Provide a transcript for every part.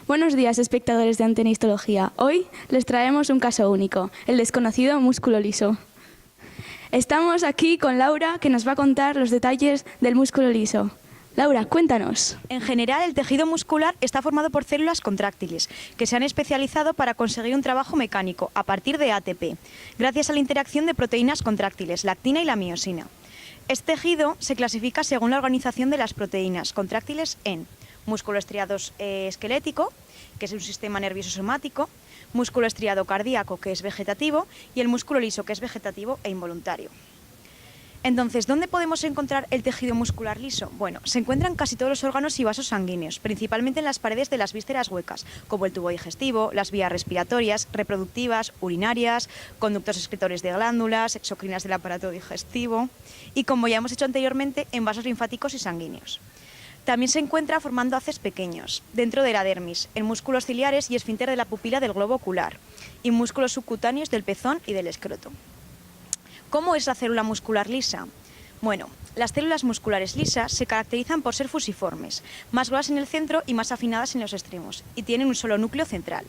Buenos días, espectadores de Antena Histología. Hoy les traemos un caso único, el desconocido músculo liso. Estamos aquí con Laura, que nos va a contar los detalles del músculo liso. Laura, cuéntanos. En general, el tejido muscular está formado por células contráctiles, que se han especializado para conseguir un trabajo mecánico a partir de ATP, gracias a la interacción de proteínas contráctiles, la actina y la miosina. Este tejido se clasifica según la organización de las proteínas contráctiles en músculo estriado esquelético, que es un sistema nervioso somático, músculo estriado cardíaco, que es vegetativo, y el músculo liso, que es vegetativo e involuntario. Entonces, ¿dónde podemos encontrar el tejido muscular liso? Bueno, se encuentra en casi todos los órganos y vasos sanguíneos, principalmente en las paredes de las vísceras huecas, como el tubo digestivo, las vías respiratorias, reproductivas, urinarias, conductos excretores de glándulas, exocrinas del aparato digestivo y, como ya hemos hecho anteriormente, en vasos linfáticos y sanguíneos. También se encuentra formando haces pequeños, dentro de la dermis, en músculos ciliares y esfínter de la pupila del globo ocular, y músculos subcutáneos del pezón y del escroto. ¿Cómo es la célula muscular lisa? Bueno, las células musculares lisas se caracterizan por ser fusiformes, más gruesas en el centro y más afinadas en los extremos, y tienen un solo núcleo central.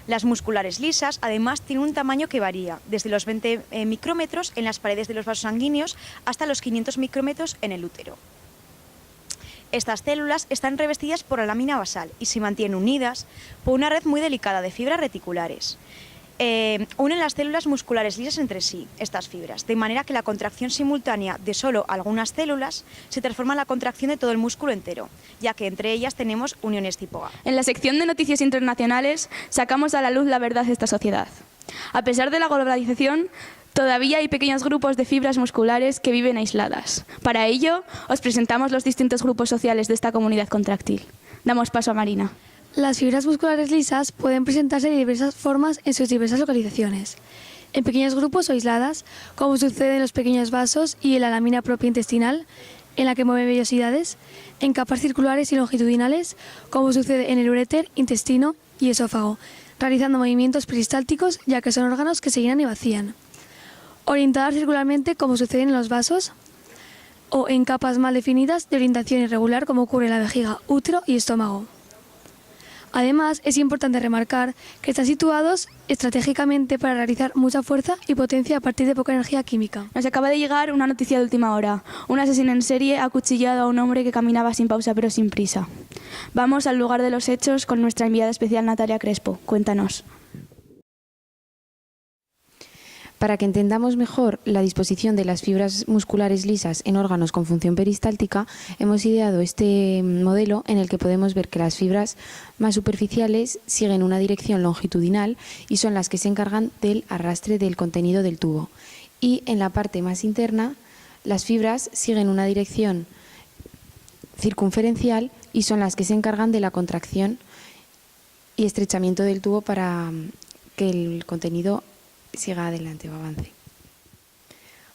Las musculares lisas, además, tienen un tamaño que varía, desde los 20 micrómetros en las paredes de los vasos sanguíneos hasta los 500 micrómetros en el útero. Estas células están revestidas por la lámina basal y se mantienen unidas por una red muy delicada de fibras reticulares. Unen las células musculares lisas entre sí, estas fibras, de manera que la contracción simultánea de solo algunas células se transforma en la contracción de todo el músculo entero, ya que entre ellas tenemos uniones tipo A. En la sección de noticias internacionales sacamos a la luz la verdad de esta sociedad. A pesar de la globalización, todavía hay pequeños grupos de fibras musculares que viven aisladas. Para ello, os presentamos los distintos grupos sociales de esta comunidad contráctil. Damos paso a Marina. Las fibras musculares lisas pueden presentarse de diversas formas en sus diversas localizaciones. En pequeños grupos o aisladas, como sucede en los pequeños vasos y en la lámina propia intestinal, en la que mueve vellosidades, en capas circulares y longitudinales, como sucede en el uréter, intestino y esófago, realizando movimientos peristálticos, ya que son órganos que se llenan y vacían. Orientadas circularmente, como sucede en los vasos, o en capas mal definidas de orientación irregular, como ocurre en la vejiga, útero y estómago. Además, es importante remarcar que están situados estratégicamente para realizar mucha fuerza y potencia a partir de poca energía química. Nos acaba de llegar una noticia de última hora. Un asesino en serie ha acuchillado a un hombre que caminaba sin pausa pero sin prisa. Vamos al lugar de los hechos con nuestra enviada especial Natalia Crespo. Cuéntanos. Para que entendamos mejor la disposición de las fibras musculares lisas en órganos con función peristáltica, hemos ideado este modelo en el que podemos ver que las fibras más superficiales siguen una dirección longitudinal y son las que se encargan del arrastre del contenido del tubo. Y en la parte más interna, las fibras siguen una dirección circunferencial y son las que se encargan de la contracción y estrechamiento del tubo para que el contenido siga adelante o avance.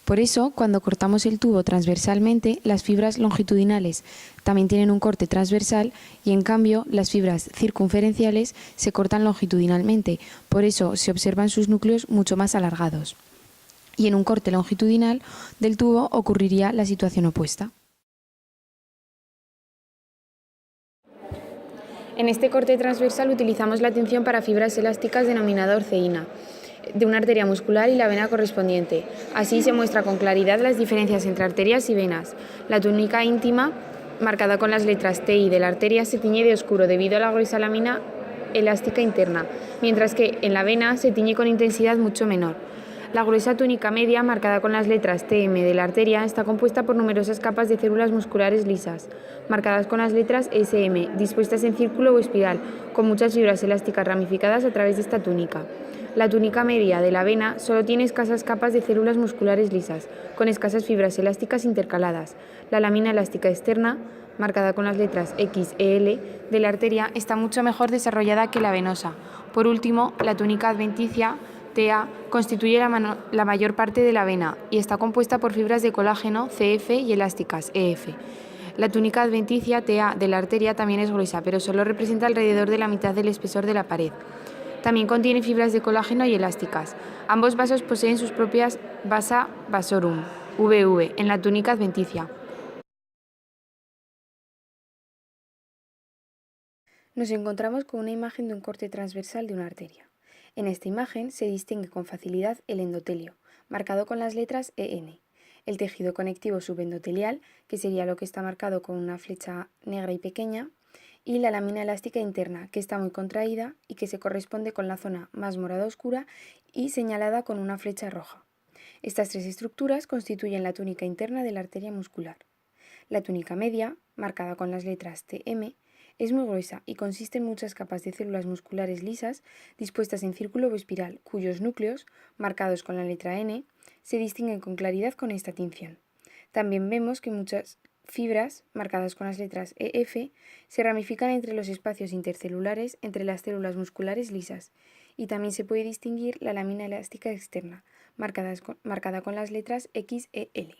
Por eso, cuando cortamos el tubo transversalmente, las fibras longitudinales también tienen un corte transversal y, en cambio, las fibras circunferenciales se cortan longitudinalmente. Por eso se observan sus núcleos mucho más alargados. Y en un corte longitudinal del tubo ocurriría la situación opuesta. En este corte transversal utilizamos la tensión para fibras elásticas denominada orceína, de una arteria muscular y la vena correspondiente. Así se muestra con claridad las diferencias entre arterias y venas. La túnica íntima, marcada con las letras T y I de la arteria, se tiñe de oscuro debido a la gruesa lámina elástica interna, mientras que en la vena se tiñe con intensidad mucho menor. La gruesa túnica media, marcada con las letras TM de la arteria, está compuesta por numerosas capas de células musculares lisas, marcadas con las letras SM, dispuestas en círculo o espiral, con muchas fibras elásticas ramificadas a través de esta túnica. La túnica media de la vena solo tiene escasas capas de células musculares lisas, con escasas fibras elásticas intercaladas. La lámina elástica externa, marcada con las letras X e L de la arteria, está mucho mejor desarrollada que la venosa. Por último, la túnica adventicia TA constituye la mayor parte de la vena y está compuesta por fibras de colágeno CF y elásticas EF. La túnica adventicia TA de la arteria también es gruesa, pero solo representa alrededor de la mitad del espesor de la pared. También contiene fibras de colágeno y elásticas. Ambos vasos poseen sus propias vasa vasorum, VV, en la túnica adventicia. Nos encontramos con una imagen de un corte transversal de una arteria. En esta imagen se distingue con facilidad el endotelio, marcado con las letras EN, el tejido conectivo subendotelial, que sería lo que está marcado con una flecha negra y pequeña, y la lámina elástica interna, que está muy contraída y que se corresponde con la zona más morada oscura y señalada con una flecha roja. Estas tres estructuras constituyen la túnica interna de la arteria muscular. La túnica media, marcada con las letras TM, es muy gruesa y consiste en muchas capas de células musculares lisas dispuestas en círculo o espiral, cuyos núcleos, marcados con la letra N, se distinguen con claridad con esta tinción. También vemos que muchas fibras, marcadas con las letras EF, se ramifican entre los espacios intercelulares entre las células musculares lisas, y también se puede distinguir la lámina elástica externa, marcada con las letras XEL.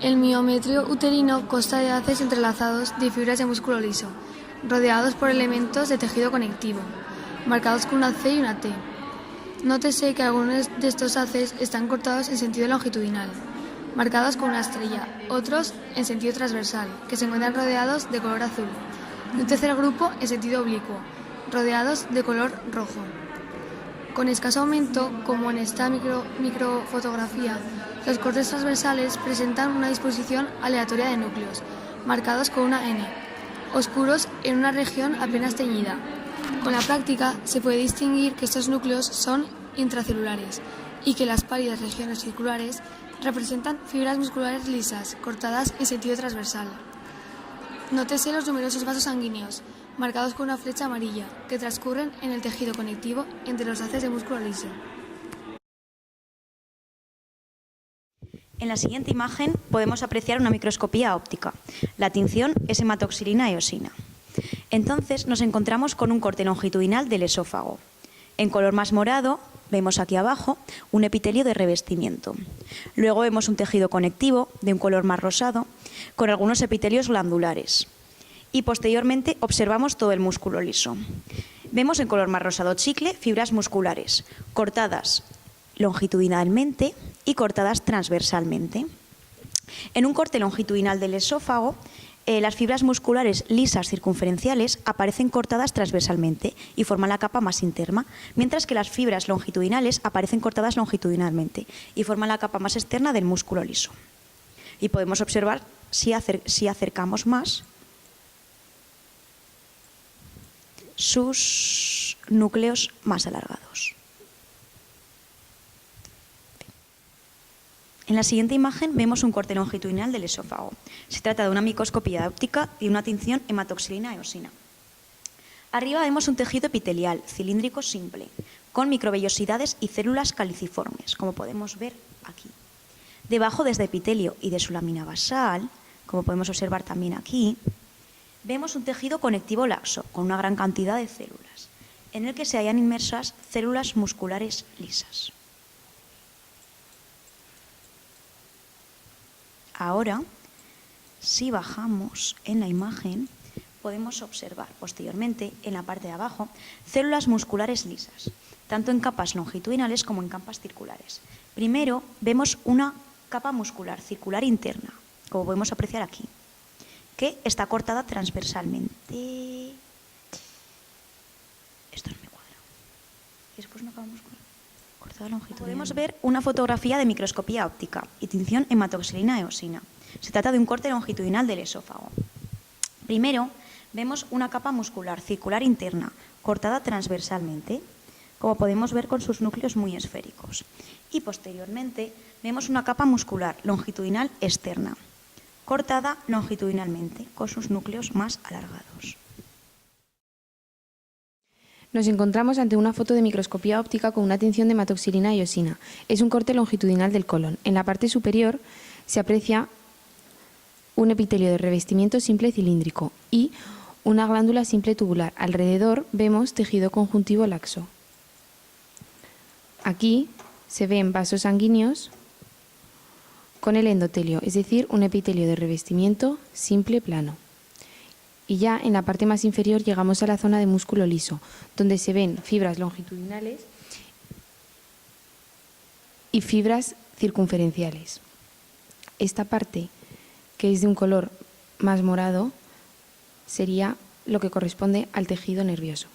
El miometrio uterino consta de haces entrelazados de fibras de músculo liso, rodeados por elementos de tejido conectivo, marcados con una C y una T. Nótese que algunos de estos haces están cortados en sentido longitudinal, marcados con una estrella, otros en sentido transversal, que se encuentran rodeados de color azul, y un tercer grupo en sentido oblicuo, rodeados de color rojo. Con escaso aumento, como en esta microfotografía, los cortes transversales presentan una disposición aleatoria de núcleos, marcados con una N, oscuros en una región apenas teñida. Con la práctica se puede distinguir que estos núcleos son intracelulares y que las pálidas regiones circulares representan fibras musculares lisas, cortadas en sentido transversal. Nótese los numerosos vasos sanguíneos, marcados con una flecha amarilla, que transcurren en el tejido conectivo entre los haces de músculo liso. En la siguiente imagen podemos apreciar una microscopía óptica. La tinción es hematoxilina eosina. Entonces nos encontramos con un corte longitudinal del esófago. En color más morado vemos aquí abajo un epitelio de revestimiento. Luego vemos un tejido conectivo de un color más rosado con algunos epitelios glandulares. Y posteriormente observamos todo el músculo liso. Vemos en color más rosado chicle fibras musculares cortadas longitudinalmente y cortadas transversalmente. En un corte longitudinal del esófago, las fibras musculares lisas circunferenciales aparecen cortadas transversalmente y forman la capa más interna, mientras que las fibras longitudinales aparecen cortadas longitudinalmente y forman la capa más externa del músculo liso. Y podemos observar, si acercamos más, sus núcleos más alargados. En la siguiente imagen vemos un corte longitudinal del esófago. Se trata de una microscopía óptica y una tinción hematoxilina eosina. Arriba vemos un tejido epitelial cilíndrico simple, con microvellosidades y células caliciformes, como podemos ver aquí. Debajo de este epitelio y de su lámina basal, como podemos observar también aquí, vemos un tejido conectivo laxo, con una gran cantidad de células, en el que se hallan inmersas células musculares lisas. Ahora, si bajamos en la imagen, podemos observar posteriormente, en la parte de abajo, células musculares lisas, tanto en capas longitudinales como en capas circulares. Primero, vemos una capa muscular circular interna, como podemos apreciar aquí, que está cortada transversalmente. Esto no me cuadra. Y después una capa muscular cortada longitudinal. Podemos ver una fotografía de microscopía óptica y tinción hematoxilina eosina. Se trata de un corte longitudinal del esófago. Primero, vemos una capa muscular circular interna, cortada transversalmente, como podemos ver con sus núcleos muy esféricos. Y posteriormente, vemos una capa muscular longitudinal externa, cortada longitudinalmente, con sus núcleos más alargados. Nos encontramos ante una foto de microscopía óptica con una tinción de hematoxilina eosina. Es un corte longitudinal del colon. En la parte superior se aprecia un epitelio de revestimiento simple cilíndrico y una glándula simple tubular. Alrededor vemos tejido conjuntivo laxo. Aquí se ven vasos sanguíneos con el endotelio, es decir, un epitelio de revestimiento simple plano. Y ya en la parte más inferior llegamos a la zona de músculo liso, donde se ven fibras longitudinales y fibras circunferenciales. Esta parte que es de un color más morado, sería lo que corresponde al tejido nervioso.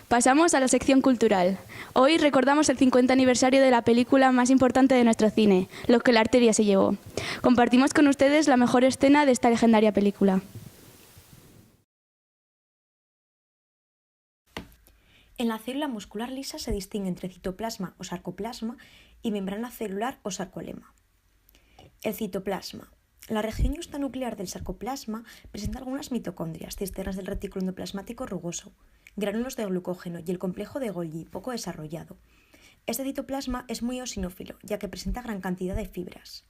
Pasamos a la sección cultural. Hoy recordamos el 50 aniversario de la película más importante de nuestro cine, Lo que la arteria se llevó. Compartimos con ustedes la mejor escena de esta legendaria película. En la célula muscular lisa se distingue entre citoplasma o sarcoplasma y membrana celular o sarcolema. El citoplasma. La región yustanuclear del sarcoplasma presenta algunas mitocondrias, cisternas del retículo endoplasmático rugoso, gránulos de glucógeno y el complejo de Golgi, poco desarrollado. Este citoplasma es muy eosinófilo, ya que presenta gran cantidad de fibras.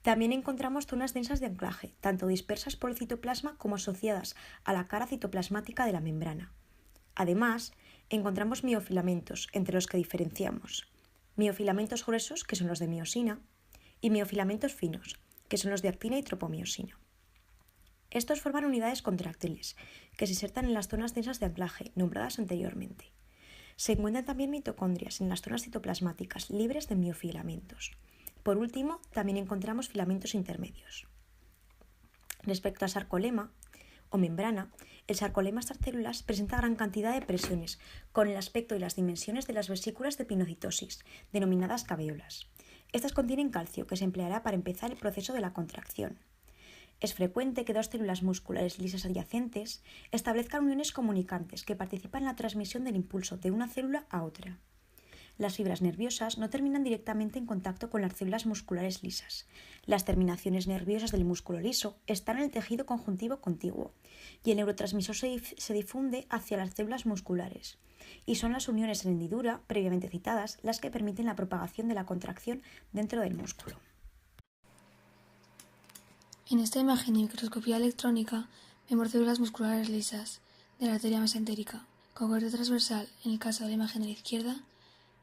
También encontramos zonas densas de anclaje, tanto dispersas por el citoplasma como asociadas a la cara citoplasmática de la membrana. Además, encontramos miofilamentos, entre los que diferenciamos miofilamentos gruesos, que son los de miosina, y miofilamentos finos, que son los de actina y tropomiosina. Estos forman unidades contráctiles, que se insertan en las zonas densas de anclaje, nombradas anteriormente. Se encuentran también mitocondrias en las zonas citoplasmáticas, libres de miofilamentos. Por último, también encontramos filamentos intermedios. Respecto al sarcolema, o membrana, el sarcolema de estas células presenta gran cantidad de presiones, con el aspecto y las dimensiones de las vesículas de pinocitosis, denominadas caveolas. Estas contienen calcio, que se empleará para empezar el proceso de la contracción. Es frecuente que dos células musculares lisas adyacentes establezcan uniones comunicantes que participan en la transmisión del impulso de una célula a otra. Las fibras nerviosas no terminan directamente en contacto con las células musculares lisas. Las terminaciones nerviosas del músculo liso están en el tejido conjuntivo contiguo y el neurotransmisor se difunde hacia las células musculares. Y son las uniones en hendidura, previamente citadas, las que permiten la propagación de la contracción dentro del músculo. En esta imagen de microscopía electrónica vemos células musculares lisas de la arteria mesentérica, con corte transversal en el caso de la imagen de la izquierda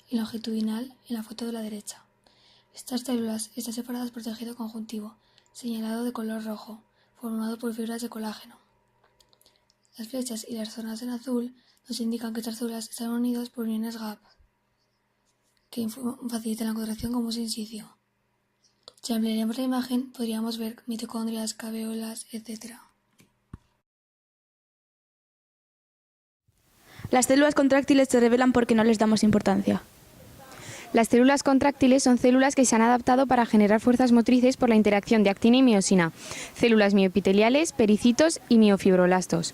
y longitudinal en la foto de la derecha. Estas células están separadas por tejido conjuntivo, señalado de color rojo, formado por fibras de colágeno. Las flechas y las zonas en azul nos indican que estas células están unidas por uniones GAP, que facilitan la contracción como sin sitio. Si ampliaríamos la imagen, podríamos ver mitocondrias, caveolas, etc. Las células contráctiles se revelan porque no les damos importancia. Las células contráctiles son células que se han adaptado para generar fuerzas motrices por la interacción de actina y miosina, células mioepiteliales, pericitos y miofibroblastos.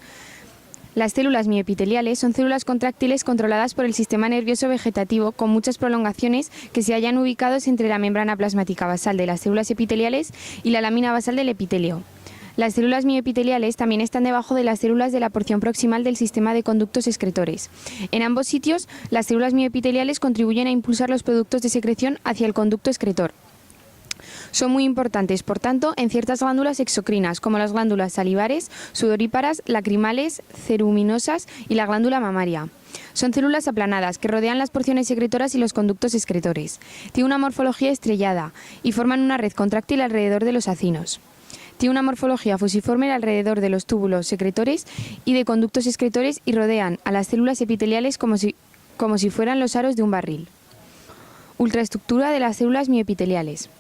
Las células mioepiteliales son células contráctiles controladas por el sistema nervioso vegetativo con muchas prolongaciones que se hallan ubicados entre la membrana plasmática basal de las células epiteliales y la lámina basal del epitelio. Las células mioepiteliales también están debajo de las células de la porción proximal del sistema de conductos excretores. En ambos sitios, las células mioepiteliales contribuyen a impulsar los productos de secreción hacia el conducto excretor. Son muy importantes, por tanto, en ciertas glándulas exocrinas, como las glándulas salivares, sudoríparas, lacrimales, ceruminosas y la glándula mamaria. Son células aplanadas que rodean las porciones secretoras y los conductos excretores. Tienen una morfología estrellada y forman una red contráctil alrededor de los acinos. Tiene una morfología fusiforme alrededor de los túbulos secretores y de conductos excretores y rodean a las células epiteliales como si fueran los aros de un barril. Ultraestructura de las células mioepiteliales.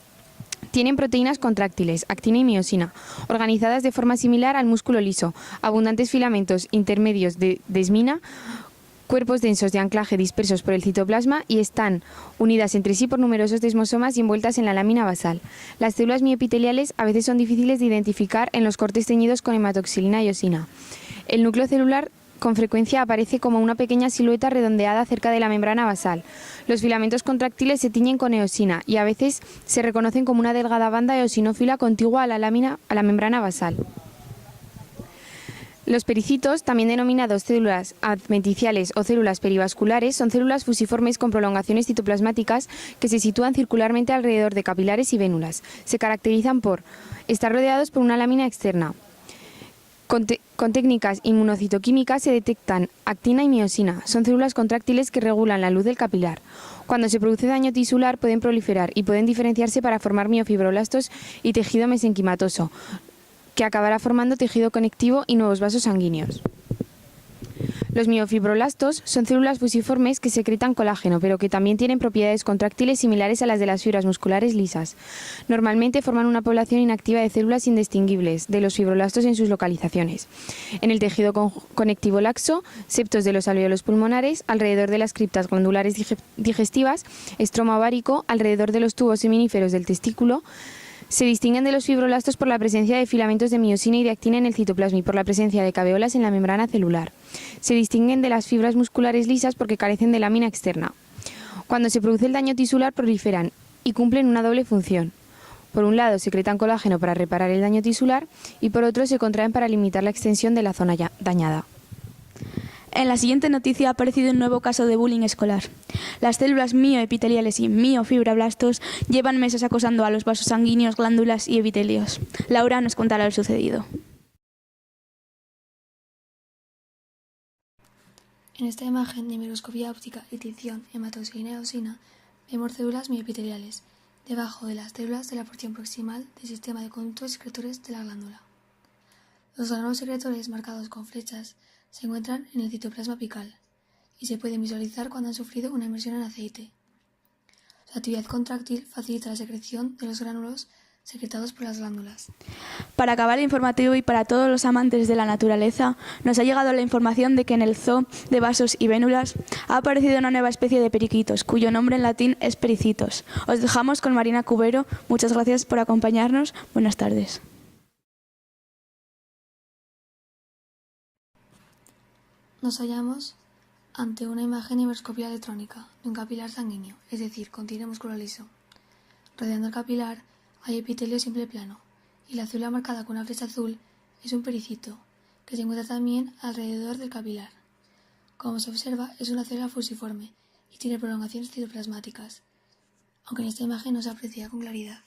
Tienen proteínas contráctiles, actina y miosina, organizadas de forma similar al músculo liso, abundantes filamentos intermedios de desmina, cuerpos densos de anclaje dispersos por el citoplasma y están unidas entre sí por numerosos desmosomas y envueltas en la lámina basal. Las células mioepiteliales a veces son difíciles de identificar en los cortes teñidos con hematoxilina y eosina. El núcleo celular con frecuencia aparece como una pequeña silueta redondeada cerca de la membrana basal. Los filamentos contráctiles se tiñen con eosina y a veces se reconocen como una delgada banda eosinófila contigua a la membrana basal. Los pericitos, también denominados células adventiciales o células perivasculares, son células fusiformes con prolongaciones citoplasmáticas que se sitúan circularmente alrededor de capilares y vénulas. Se caracterizan por estar rodeados por una lámina externa. Con técnicas inmunocitoquímicas se detectan actina y miosina. Son células contráctiles que regulan la luz del capilar. Cuando se produce daño tisular pueden proliferar y pueden diferenciarse para formar miofibroblastos y tejido mesenquimatoso, que acabará formando tejido conectivo y nuevos vasos sanguíneos. Los miofibroblastos son células fusiformes que secretan colágeno, pero que también tienen propiedades contráctiles similares a las de las fibras musculares lisas. Normalmente forman una población inactiva de células indistinguibles de los fibroblastos en sus localizaciones. En el tejido conectivo laxo, septos de los alvéolos pulmonares, alrededor de las criptas glandulares digestivas, estroma ovárico, alrededor de los tubos seminíferos del testículo. Se distinguen de los fibroblastos por la presencia de filamentos de miosina y de actina en el citoplasma y por la presencia de caveolas en la membrana celular. Se distinguen de las fibras musculares lisas porque carecen de lámina externa. Cuando se produce el daño tisular proliferan y cumplen una doble función. Por un lado secretan colágeno para reparar el daño tisular y por otro se contraen para limitar la extensión de la zona dañada. En la siguiente noticia ha aparecido un nuevo caso de bullying escolar. Las células mioepiteliales y miofibroblastos llevan meses acosando a los vasos sanguíneos, glándulas y epitelios. Laura nos contará lo sucedido. En esta imagen de microscopía óptica y tinción hematoxilina y eosina vemos células mioepiteliales debajo de las células de la porción proximal del sistema de conductos secretores de la glándula. Los granulos secretores marcados con flechas se encuentran en el citoplasma apical y se pueden visualizar cuando han sufrido una inmersión en aceite. Su actividad contráctil facilita la secreción de los gránulos secretados por las glándulas. Para acabar el informativo y para todos los amantes de la naturaleza, nos ha llegado la información de que en el zoo de vasos y vénulas ha aparecido una nueva especie de periquitos, cuyo nombre en latín es pericitos. Os dejamos con Marina Cubero. Muchas gracias por acompañarnos. Buenas tardes. Nos hallamos ante una imagen de microscopía electrónica de un capilar sanguíneo, es decir, contiene músculo liso. Rodeando el capilar hay epitelio simple plano, y la célula marcada con una flecha azul es un pericito, que se encuentra también alrededor del capilar. Como se observa, es una célula fusiforme y tiene prolongaciones citoplasmáticas, aunque en esta imagen no se aprecia con claridad.